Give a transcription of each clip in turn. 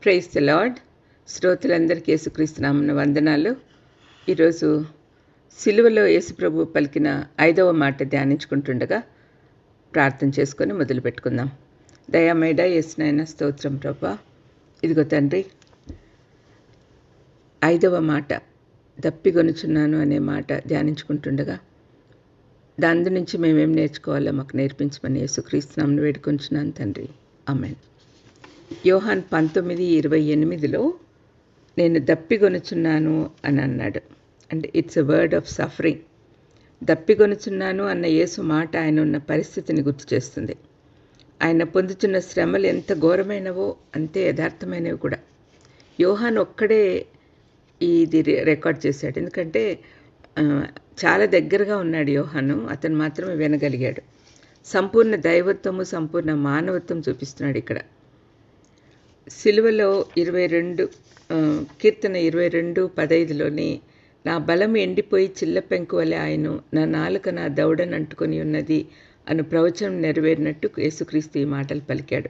Praise the lord. శ్రోతలందరికీ యేసుక్రీస్తు నామమున వందనాలు. ఈరోజు సిలువలో యేసుప్రభు పలికిన 5వ మాట ధ్యానించుకుంటుండగా ప్రార్థన చేసుకొని మొదలు పెట్టుకుందాం. దయామేడ యేసునాయన స్తోత్రం ప్రభా. ఇదిగో తండ్రి, 5వ మాట దప్పిగొనుచున్నాను అనే మాట ధ్యానించుకుంటుండగా దాని నుంచి మేమేం నేర్చుకోవాలో మాకు నేర్పించమని యేసుక్రీస్తు నామమున వేడుకొంచున్నాను తండ్రి. ఆమేన్. యోహాన్ 19:28లో నేను దప్పిగొనుచున్నాను అని అన్నాడు. అంటే it's a word of suffering. దప్పిగొనుచున్నాను అన్న యేసు మాట ఆయన ఉన్న పరిస్థితిని గుర్తు చేస్తుంది. ఆయన పొందుతున్న శ్రమలు ఎంత ఘోరమైనవో అంతే యథార్థమైనవి కూడా. యోహాన్ ఒక్కడే ఇది రికార్డ్ చేశాడు. ఎందుకంటే చాలా దగ్గరగా ఉన్నాడు యోహాను. అతను మాత్రమే వినగలిగాడు. సంపూర్ణ దైవత్వము, సంపూర్ణ మానవత్వం చూపిస్తున్నాడు ఇక్కడ. సిలువలో 22 కీర్తన 22:15లోని నా బలం ఎండిపోయి చిల్లపెంకు వలె ఆయను, నా నాలుక నా దవడను అంటుకొని ఉన్నది అను ప్రవచనం నెరవేరినట్టు యేసుక్రీస్తు ఈ మాటలు పలికాడు.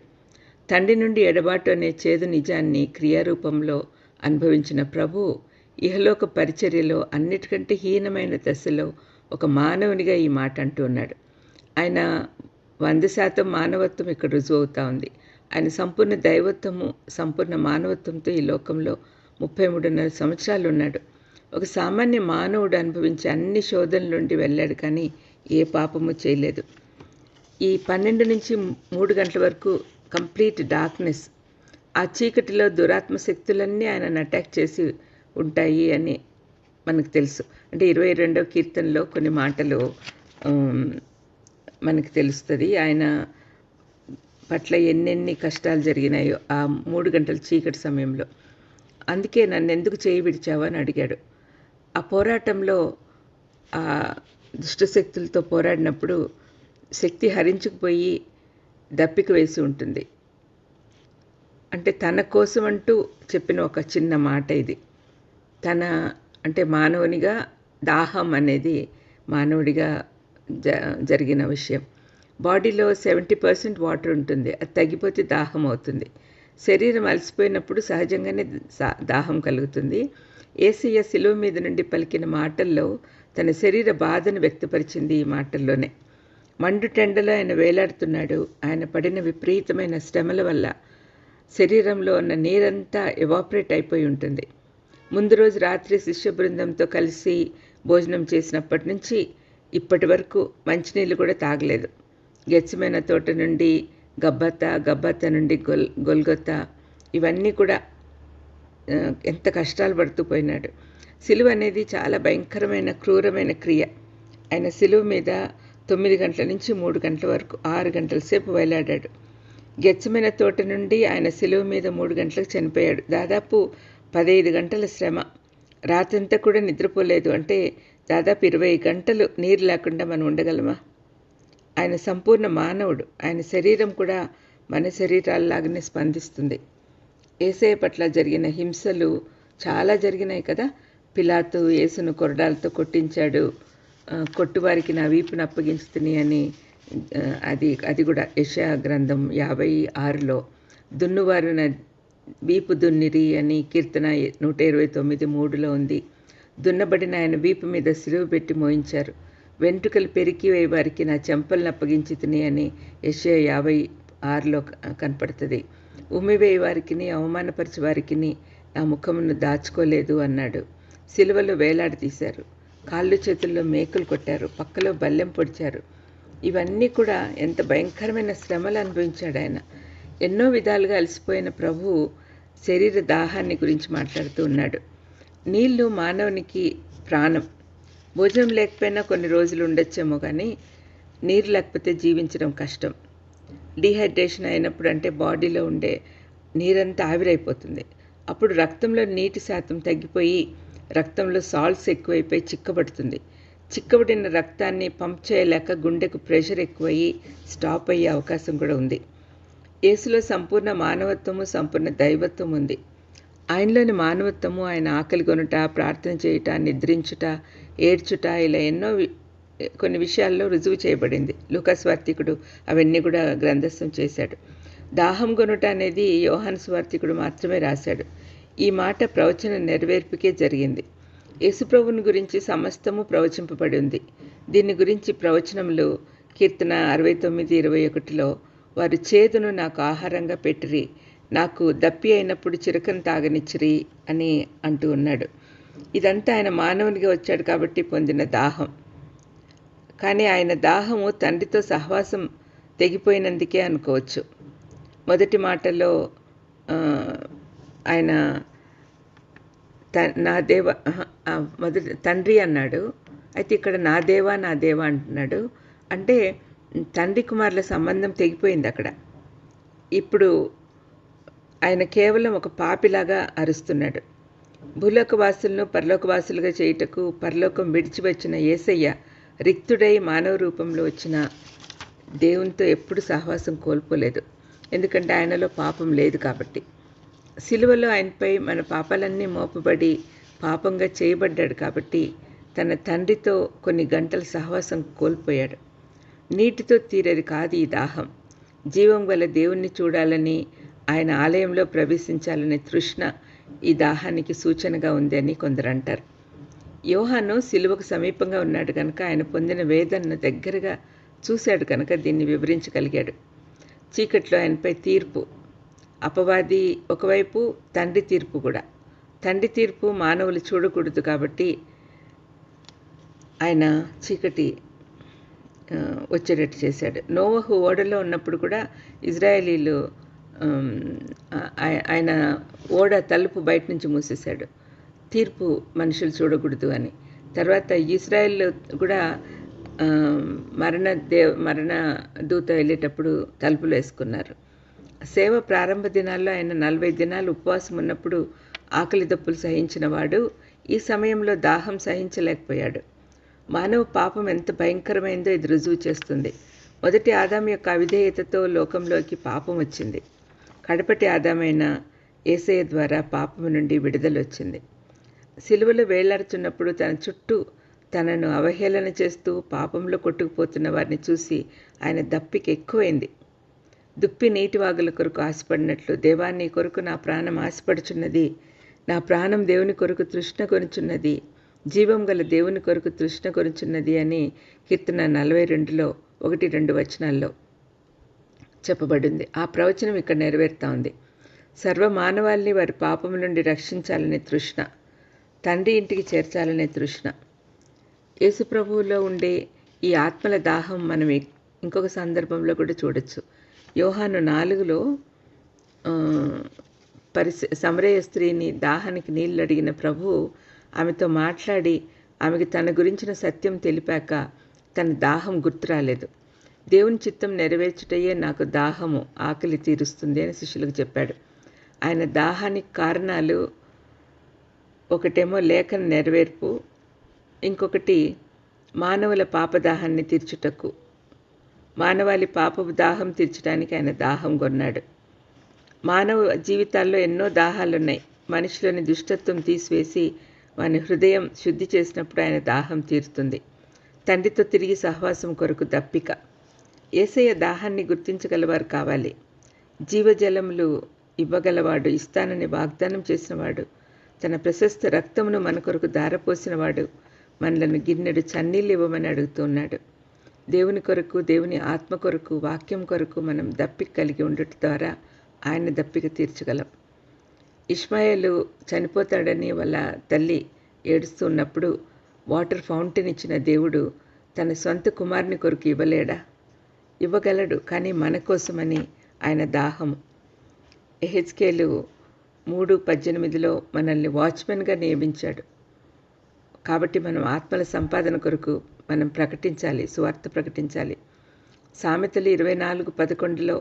తండ్రి నుండి ఎడబాటు అనే చేదు నిజాన్ని క్రియారూపంలో అనుభవించిన ప్రభు ఇహలోక పరిచర్యలో అన్నిటికంటే హీనమైన దశలో ఒక మానవునిగా ఈ మాట అంటూ ఉన్నాడు. ఆయన 100% మానవత్వం ఇక్కడ రుజువు అవుతా ఉంది. ఆయన సంపూర్ణ దైవత్వము, సంపూర్ణ మానవత్వంతో ఈ లోకంలో 33.5 సంవత్సరాలు ఉన్నాడు. ఒక సామాన్య మానవుడు అనుభవించే అన్ని శోధనల నుండి వెళ్ళాడు, కానీ ఏ పాపము చేయలేదు. ఈ 12 నుంచి 3 గంటల వరకు కంప్లీట్ డార్క్నెస్, ఆ చీకటిలో దురాత్మ శక్తులన్నీ ఆయనను అటాక్ చేసి ఉంటాయి అని మనకు తెలుసు. అంటే 22వ కీర్తనలో కొన్ని మాటలు మనకు తెలుస్తుంది. ఆయన పట్ల ఎన్నెన్ని కష్టాలు జరిగినాయో ఆ 3 గంటల చీకటి సమయంలో. అందుకే నన్ను ఎందుకు చేయి విడిచావా అని అడిగాడు. ఆ పోరాటంలో ఆ దుష్టశక్తులతో పోరాడినప్పుడు శక్తి హరించుకుపోయి దప్పిక వేసి ఉంటుంది. అంటే తన కోసం అంటూ చెప్పిన ఒక చిన్న మాట ఇది. తన అంటే మానవునిగా దాహం అనేది మానవుడిగా జరిగిన విషయం. బాడీలో 70% వాటర్ ఉంటుంది. అది తగ్గిపోతే దాహం అవుతుంది. శరీరం అలసిపోయినప్పుడు సహజంగానే దాహం కలుగుతుంది. యేసయ్య శిలువ మీద నుండి పలికిన మాటల్లో తన శరీర బాధను వ్యక్తపరిచింది ఈ మాటల్లోనే. మండుటెండలో ఆయన వేలాడుతున్నాడు. ఆయన పడిన విపరీతమైన శ్రమల వల్ల శరీరంలో ఉన్న నీరంతా ఎవాపరేట్ అయిపోయి ఉంటుంది. ముందు రోజు రాత్రి శిష్య బృందంతో కలిసి భోజనం చేసినప్పటి నుంచి ఇప్పటి వరకు మంచినీళ్ళు కూడా తాగలేదు. గెత్సేమనే తోట నుండి గబ్బత్తా నుండి గొల్గొతా, ఇవన్నీ కూడా ఎంత కష్టాలు పడుతూ పోయినాడు. సిలువ అనేది చాలా భయంకరమైన క్రూరమైన క్రియ. ఆయన సిలువ మీద 9 గంటల నుంచి 3 గంటల వరకు 6 గంటల సేపు వేలాడాడు. గెత్సేమనే తోట నుండి ఆయన సిలువ మీద 3 గంటలకు చనిపోయాడు. దాదాపు 15 గంటల శ్రమ. రాత్రంతా కూడా నిద్రపోలేదు. అంటే దాదాపు 20 గంటలు నీరు లేకుండా మనం ఉండగలమా? ఆయన సంపూర్ణ మానవుడు. ఆయన శరీరం కూడా మన శరీరాల్లాగానే స్పందిస్తుంది. యేసయ్య పట్ల జరిగిన హింసలు చాలా జరిగినాయి కదా. పిలాతు యేసును కొరడాలతో కొట్టించాడు. కొట్టువారికి నా వీపును అప్పగించుతుని అని అది కూడా యెషయా గ్రంథం 56లో. దున్నువారు నా వీపు దున్నిరి అని కీర్తన 129:3లో ఉంది. దున్నబడిన ఆయన వీపు మీద సిలువ పెట్టి మోయించారు. వెంట్రుకలు పెరికి వేయవారికి నా చెంపలను అప్పగించితిని అని యెషయా 56లో కనపడుతుంది. ఉమ్మివేయి వారికి, అవమానపరిచే వారికి నా ముఖమును దాచుకోలేదు అన్నాడు. సిలువలో వేలాడదీశారు. కాళ్ళు చేతుల్లో మేకులు కొట్టారు. పక్కలో బల్లెం పొడిచారు. ఇవన్నీ కూడా ఎంత భయంకరమైన శ్రమలు అనుభవించాడు ఆయన. ఎన్నో విధాలుగా అలసిపోయిన ప్రభువు శరీర దాహాన్ని గురించి మాట్లాడుతూ ఉన్నాడు. నీళ్లు మానవునికి ప్రాణం. భోజనం లేకపోయినా కొన్ని రోజులు ఉండొచ్చేమో, కానీ నీరు లేకపోతే జీవించడం కష్టం. డీహైడ్రేషన్ అయినప్పుడు అంటే బాడీలో ఉండే నీరంతా ఆవిరైపోతుంది. అప్పుడు రక్తంలో నీటి శాతం తగ్గిపోయి రక్తంలో సాల్ట్స్ ఎక్కువైపోయి చిక్కబడుతుంది. చిక్కబడిన రక్తాన్ని పంప్ చేయలేక గుండెకు ప్రెషర్ ఎక్కువయ్యి స్టాప్ అయ్యే అవకాశం కూడా ఉంది. యేసులో సంపూర్ణ మానవత్వము, సంపూర్ణ దైవత్వం ఉంది. ఆయనలోని మానవత్వము ఆయన ఆకలి కొనుట, ప్రార్థన చేయుట, నిద్రించుట, ఏడ్చుట, ఇలా ఎన్నో కొన్ని విషయాల్లో రుజువు చేయబడింది. లూకా స్వార్థికుడు అవన్నీ కూడా గ్రంథస్థం చేశాడు. దాహం గొనుట అనేది యోహాను సువార్తికుడు మాత్రమే రాశాడు. ఈ మాట ప్రవచన నెరవేర్పుకే జరిగింది. యేసుప్రభుని గురించి సమస్తము ప్రవచింపబడి ఉంది. దీని గురించి ప్రవచనములు కీర్తన 69:21లో వారు చేదును నాకు ఆహారంగా పెట్టిరి, నాకు దప్పి అయినప్పుడు చిరకను తాగనిచ్చిరి అని అంటూ ఉన్నాడు. ఇదంతా ఆయన మానవునిగా వచ్చాడు కాబట్టి పొందిన దాహం. కానీ ఆయన దాహము తండ్రితో సహవాసం తెగిపోయినందుకే అనుకోవచ్చు. మొదటి మాటలో ఆయన నా దేవ మొదటి తండ్రి అన్నాడు. అయితే ఇక్కడ నా దేవా అంటున్నాడు. అంటే తండ్రి కుమారుల సంబంధం తెగిపోయింది అక్కడ. ఇప్పుడు ఆయన కేవలం ఒక పాపిలాగా అరుస్తున్నాడు. భూలోకవాసులను పరలోకవాసులుగా చేయుటకు పరలోకం విడిచి వచ్చిన యేసయ్య రిక్తుడై మానవ రూపంలో వచ్చిన దేవునితో ఎప్పుడు సహవాసం కోల్పోలేదు. ఎందుకంటే ఆయనలో పాపం లేదు కాబట్టి. సిలువలో ఆయనపై మన పాపాలన్నీ మోపబడి పాపంగా చేయబడ్డాడు కాబట్టి తన తండ్రితో కొన్ని గంటల సహవాసం కోల్పోయాడు. నీటితో తీరేది కాదు ఈ దాహం. జీవం గల దేవుణ్ణి చూడాలని, ఆయన ఆలయంలో ప్రవేశించాలనే తృష్ణ ఈ దాహానికి సూచనగా ఉంది అని కొందరు అంటారు. యోహాను సిలువకు సమీపంగా ఉన్నాడు కనుక ఆయన పొందిన వేదనను దగ్గరగా చూశాడు కనుక దీన్ని వివరించగలిగాడు. చీకట్లో ఆయనపై తీర్పు, అపవాది ఒకవైపు, తండ్రి తీర్పు కూడా. తండ్రి తీర్పు మానవులు చూడకూడదు కాబట్టి ఆయన చీకటి వచ్చేటట్టు చేశాడు. నోవహు ఓడలో ఉన్నప్పుడు కూడా ఇజ్రాయేలీలు ఆయన ఓడ తలుపు బయట నుంచి మూసేశాడు, తీర్పు మనుషులు చూడకూడదు అని. తర్వాత ఇజ్రాయేల్ కూడా మరణ దూత వెళ్ళేటప్పుడు తలుపులు వేసుకున్నారు. సేవ ప్రారంభ దినాల్లో ఆయన 40 దినాలు ఉపవాసం ఉన్నప్పుడు ఆకలి దప్పులు సహించిన వాడు ఈ సమయంలో దాహం సహించలేకపోయాడు. మానవ పాపం ఎంత భయంకరమైందో ఇది రుజువు చేస్తుంది. మొదటి ఆదాము యొక్క అవిధేయతతో లోకంలోకి పాపం వచ్చింది. కడపటి ఆదామైన యేసయ్య ద్వారా పాపము నుండి విడుదల వచ్చింది. సిలువలో వేళ్లాడుతున్నప్పుడు తన చుట్టూ తనను అవహేళన చేస్తూ పాపంలో కొట్టుకుపోతున్న వారిని చూసి ఆయన దప్పిక ఎక్కువైంది. దుప్పి నీటి వాగుల కొరకు ఆశపడినట్లు, దేవా నీ కొరకు నా ప్రాణం ఆశపడుచున్నది, నా ప్రాణం దేవుని కొరకు తృష్ణ కొనుచున్నది, జీవం గల దేవుని కొరకు తృష్ణ కొనుచున్నది అని కీర్తన 42లో 1-2 వచనాల్లో చెప్పబడింది. ఆ ప్రవచనం ఇక్కడ నెరవేరుతా ఉంది. సర్వ మానవాల్ని వారి పాపం నుండి రక్షించాలనే తృష్ణ, తండ్రి ఇంటికి చేర్చాలనే తృష్ణ. యేసుప్రభువులో ఉండే ఈ ఆత్మల దాహం మనం ఇంకొక సందర్భంలో కూడా చూడొచ్చు. యోహాను 4లో సమరయ స్త్రీని దాహానికి నీళ్ళు అడిగిన ప్రభువు ఆమెతో మాట్లాడి ఆమెకి తన గురించిన సత్యం తెలిపాక తన దాహం గుర్తురాలేదు. దేవుని చిత్తం నెరవేర్చుటయే నాకు దాహము, ఆకలి తీరుస్తుంది అని శిష్యులకు చెప్పాడు. ఆయన దాహానికి కారణాలు ఒకటేమో లేఖన నెరవేర్పు, ఇంకొకటి మానవుల పాపదాహాన్ని తీర్చుటకు, మానవాళి పాపపు దాహం తీర్చడానికి ఆయన దాహం కొన్నాడు. మానవ జీవితాల్లో ఎన్నో దాహాలున్నాయి. మనిషిలోని దుష్టత్వం తీసివేసి వాని హృదయం శుద్ధి చేసినప్పుడు ఆయన దాహం తీరుతుంది. తండ్రితో తిరిగి సహవాసం కొరకు దప్పిక. యేసయ్య దాహాన్ని గుర్తించగలవారు కావాలి. జీవజలములు ఇవ్వగలవాడు, ఇస్తానని వాగ్దానం చేసినవాడు, తన ప్రశస్త రక్తమును మన కొరకు ధారపోసినవాడు మనలను గిన్నెడు చన్నీళ్ళు ఇవ్వమని అడుగుతున్నాడు. దేవుని కొరకు, దేవుని ఆత్మ కొరకు, వాక్యం కొరకు మనం దప్పిక కలిగి ఉండటం ద్వారా ఆయన దప్పిక తీర్చగలం. ఇష్మాయేలు చనిపోతాడని వాళ్ళ తల్లి ఏడుస్తున్నప్పుడు వాటర్ ఫౌంటైన్ ఇచ్చిన దేవుడు తన సొంత కుమారుని కొరకు ఇవ్వలేడా? ఇవ్వగలడు, కానీ మన కోసమని ఆయన దాహం. ఎహెజ్కేలు 3:18లో మనల్ని వాచ్మెన్గా నియమించాడు. కాబట్టి మనం ఆత్మల సంపాదన కొరకు మనం ప్రకటించాలి, సువార్త ప్రకటించాలి. సామెతలు 24:11లో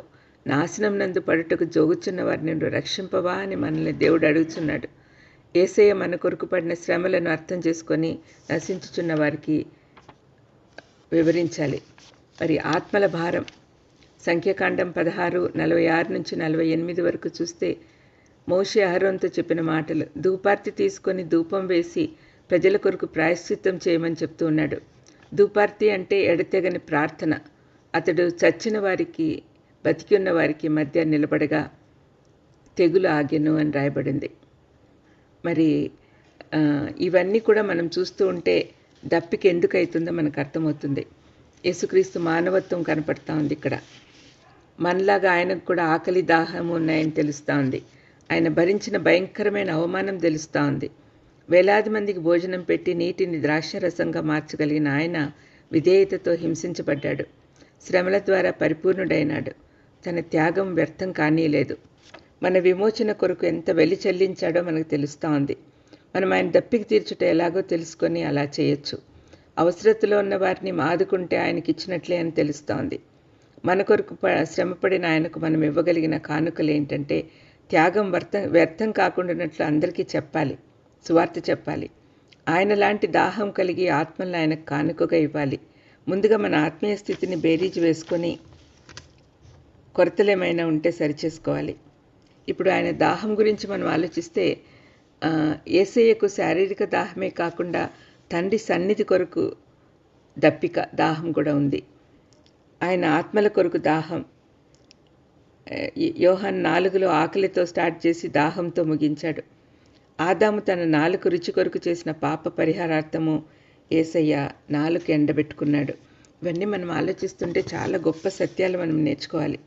నాశనం నందు పడుటకు జోగుచున్న వారిని నువ్వు రక్షింపవా అని మనల్ని దేవుడు అడుగుతున్నాడు. యేసయ్య మన కొరకు పడిన శ్రమలను అర్థం చేసుకొని నశించుచున్న వారికి వివరించాలి. మరి ఆత్మల భారం, సంఖ్యాకాండం 16:46-48 వరకు చూస్తే మోషే అహరోనుతో చెప్పిన మాటలు. ధూపార్తి తీసుకొని ధూపం వేసి ప్రజల కొరకు ప్రాయశ్చిత్తం చేయమని చెప్తూ ఉన్నాడు. ధూపార్తి అంటే ఎడతెగని ప్రార్థన. అతడు చచ్చిన వారికి బతికి ఉన్న వారికి మధ్య నిలబడగా తెగులు ఆగెను అని రాయబడింది. మరి ఇవన్నీ కూడా మనం చూస్తూ ఉంటే దప్పిక ఎందుకు అవుతుందో మనకు అర్థమవుతుంది. యేసుక్రీస్తు మానవత్వం కనపడతా ఉంది ఇక్కడ. మనలాగా ఆయనకు కూడా ఆకలి దాహము ఉన్నాయని తెలుస్తూ ఉంది. ఆయన భరించిన భయంకరమైన అవమానం తెలుస్తూ ఉంది. వేలాది మందికి భోజనం పెట్టి నీటిని ద్రాక్షరసంగా మార్చగలిగిన ఆయన విధేయతతో హింసించబడ్డాడు. శ్రమల ద్వారా పరిపూర్ణుడైనాడు. తన త్యాగం వ్యర్థం కానీయలేదు. మన విమోచన కొరకు ఎంత వెలి చెల్లించాడో మనకు తెలుస్తూ ఉంది. మనం ఆయన దప్పిక తీర్చుట ఎలాగో తెలుసుకొని అలా చేయొచ్చు. అవసరతలో ఉన్న వారిని ఆదుకుంటే ఆయనకి ఇచ్చినట్లే అని తెలుస్తూ ఉంది. మన కొరకు శ్రమపడిన ఆయనకు మనం ఇవ్వగలిగిన కానుకలు ఏంటంటే త్యాగం వ్యర్థం కాకుండానట్లు అందరికీ చెప్పాలి, సువార్త చెప్పాలి. ఆయన లాంటి దాహం కలిగి ఆత్మలను ఆయనకు కానుకగా ఇవ్వాలి. ముందుగా మన ఆత్మీయ స్థితిని బేరీజు వేసుకొని కొరతలేమైనా ఉంటే సరిచేసుకోవాలి. ఇప్పుడు ఆయన దాహం గురించి మనం ఆలోచిస్తే యేసయ్యకు శారీరక దాహమే కాకుండా తండ్రి సన్నిధి కొరకు దప్పిక దాహం కూడా ఉంది. ఆయన ఆత్మల కొరకు దాహం. యోహాను 4లో ఆకలితో స్టార్ట్ చేసి దాహంతో ముగించాడు. ఆదాము తన నాలుక రుచి కొరకు చేసిన పాప పరిహారార్థము యేసయ్య నాలుక ఎండబెట్టుకున్నాడు. ఇవన్నీ మనం ఆలోచిస్తుంటే చాలా గొప్ప సత్యాలు మనం నేర్చుకోవాలి.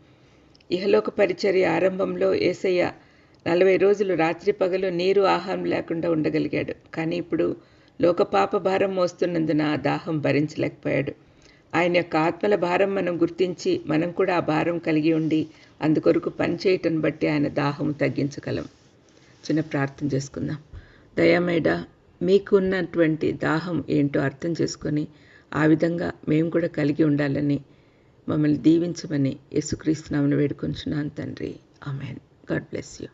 ఇహలోక పరిచర్య ఆరంభంలో యేసయ్య 40 రోజులు రాత్రి పగలు నీరు ఆహారం లేకుండా ఉండగలిగాడు. కానీ ఇప్పుడు లోకపాప భారం మోస్తున్నందున ఆ దాహం భరించలేకపోయాడు. ఆయన యొక్క ఆత్మల భారం మనం గుర్తించి మనం కూడా ఆ భారం కలిగి ఉండి అందుకొరకు పనిచేయటం బట్టి ఆయన దాహం తగ్గించగలం. చిన్న ప్రార్థన చేసుకుందాం. దయామేడ, మీకు ఉన్నటువంటి దాహం ఏంటో అర్థం చేసుకొని ఆ విధంగా మేము కూడా కలిగి ఉండాలని మమ్మల్ని దీవించమని యేసుక్రీస్తు నామమున వేడుకొంచున్నాను తండ్రి. ఆమేన్. God bless you.